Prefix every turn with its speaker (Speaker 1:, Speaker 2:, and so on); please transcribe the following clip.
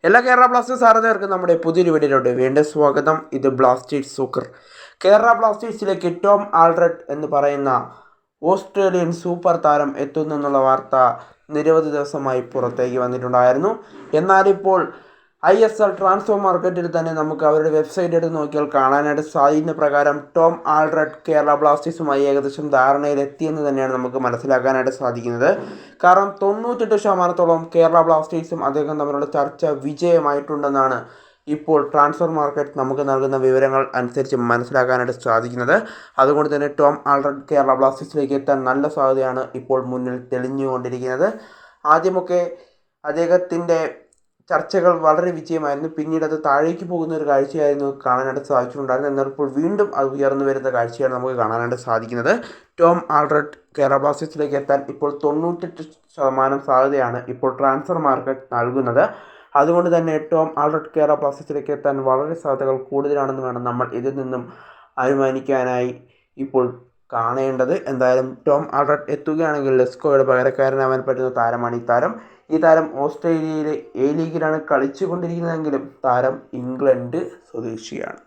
Speaker 1: എല്ലാ കേരള ബ്ലാസ്റ്റേഴ്സ് ആരാധകർക്കും നമ്മുടെ പുതിയൊരു വീഡിയോയിലോട്ട് വീണ്ടും സ്വാഗതം. ഇത് ബ്ലാസ്റ്റേഴ്സ് സൂക്കർ. കേരള ബ്ലാസ്റ്റേഴ്സിലേക്ക് ടോം ആൾഡ്രഡ് എന്ന് പറയുന്ന ഓസ്ട്രേലിയൻ സൂപ്പർ താരം എത്തുന്നെന്നുള്ള വാർത്ത നിരവധി ദിവസമായി പുറത്തേക്ക് വന്നിട്ടുണ്ടായിരുന്നു. എന്നാലിപ്പോൾ ISL ട്രാൻസ്ഫർ മാർക്കറ്റിൽ തന്നെ നമുക്ക് അവരുടെ വെബ്സൈറ്റ് എടുത്ത് നോക്കിയാൽ കാണാനായിട്ട് സാധിക്കുന്ന പ്രകാരം ടോം ആൾഡ്രഡ് കേരള ബ്ലാസ്റ്റേഴ്സുമായി ഏകദേശം ധാരണയിലെത്തിയെന്ന് തന്നെയാണ് നമുക്ക് മനസ്സിലാക്കാനായിട്ട് സാധിക്കുന്നത്. കാരണം 98% കേരള ബ്ലാസ്റ്റേഴ്സും അദ്ദേഹം തമ്മിലുള്ള ചർച്ച വിജയമായിട്ടുണ്ടെന്നാണ് ഇപ്പോൾ ട്രാൻസ്ഫർ മാർക്കറ്റ് നമുക്ക് നൽകുന്ന വിവരങ്ങൾ അനുസരിച്ച് മനസ്സിലാക്കാനായിട്ട് സാധിക്കുന്നത്. അതുകൊണ്ട് തന്നെ ടോം ആൾഡ്രഡ് കേരള ബ്ലാസ്റ്റേഴ്സിലേക്ക് എത്താൻ നല്ല സാധ്യതയാണ് ഇപ്പോൾ മുന്നിൽ തെളിഞ്ഞുകൊണ്ടിരിക്കുന്നത്. ആദ്യമൊക്കെ അദ്ദേഹത്തിൻ്റെ ചർച്ചകൾ വളരെ വിജയമായിരുന്നു. പിന്നീട് അത് താഴേക്ക് പോകുന്ന ഒരു കാഴ്ചയായിരുന്നു കാണാനായിട്ട് സാധിച്ചിട്ടുണ്ടായിരുന്നത്. എന്നാൽ ഇപ്പോൾ വീണ്ടും അത് ഉയർന്നു വരുന്ന കാഴ്ചയാണ് നമുക്ക് കാണാനായിട്ട് സാധിക്കുന്നത്. ടോം ആൾഡ്രഡ് കേരള ബ്ലാസ്റ്റേഴ്സിലേക്ക് എത്താൻ ഇപ്പോൾ 98% സാധ്യതയാണ് ഇപ്പോൾ ട്രാൻസ്ഫർ മാർക്കറ്റ് നൽകുന്നത്. അതുകൊണ്ട് തന്നെ ടോം ആൾഡ്രഡ് കേരള ബ്ലാസ്റ്റേഴ്സിലേക്ക് എത്താൻ വളരെ സാധ്യതകൾ കൂടുതലാണെന്ന് വേണം നമ്മൾ ഇതിൽ നിന്നും അനുമാനിക്കാനായി ഇപ്പോൾ കാണേണ്ടത്. എന്തായാലും ടോം ആൾഡ്രഡ് എത്തുകയാണെങ്കിൽ ലെസ്കോയുടെ പകരക്കാരനാവാൻ പറ്റുന്ന താരമാണ് ഈ താരം ഓസ്ട്രേലിയയിലെ A ലീഗിലാണ് കളിച്ചുകൊണ്ടിരിക്കുന്നതെങ്കിലും താരം ഇംഗ്ലണ്ട് സ്വദേശിയാണ്.